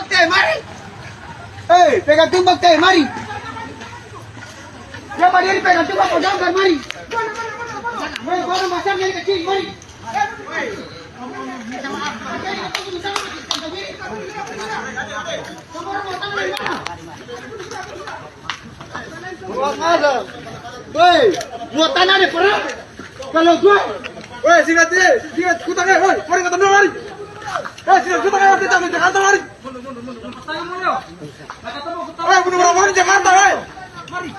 teh, mari. Hei, pegang tumbak teh, mari. Siapa diri pegang tumbak kau jangkar, mari. Mana masam yang kecil, mari. Woi, buat tanah deh perang. Kalau gue, woi, singkat, kutangnya, woi, mari kata dulu, mari. Singkat, kutangnya, kita ke Jakarta, mari. Woi, bunuh orang di Jakarta, woi. Mari.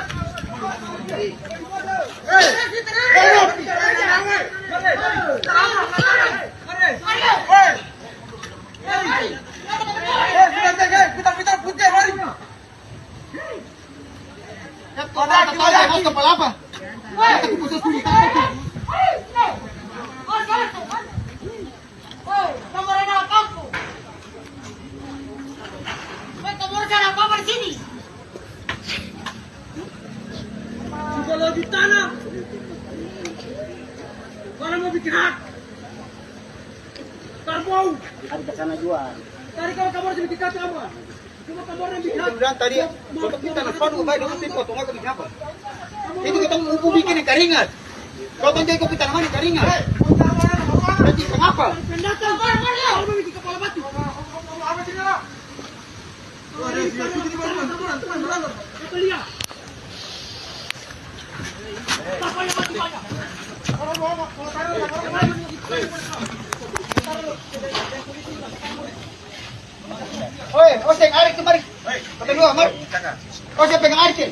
Kepala apa? Kalau di tanah, kalau mau bikin hak, karbau. Ada ke sana jual. Tadi kalau kamu harus bikin kata apa? Cuma kamu orang bikin hak. Kemudian tadi, untuk kita nafas juga baik dengan sini potong aku bikin apa? Itu kita mau bikin yang keringat. Kalau tanjai kau kita namanya keringat. Nanti kenapa? Pendatang, kalau mau bikin kepala batu. Apa sih lah? Apa lihat? Oi, Oseng, Arik kemari. Kata dua, mari. Oseng pegang Arik.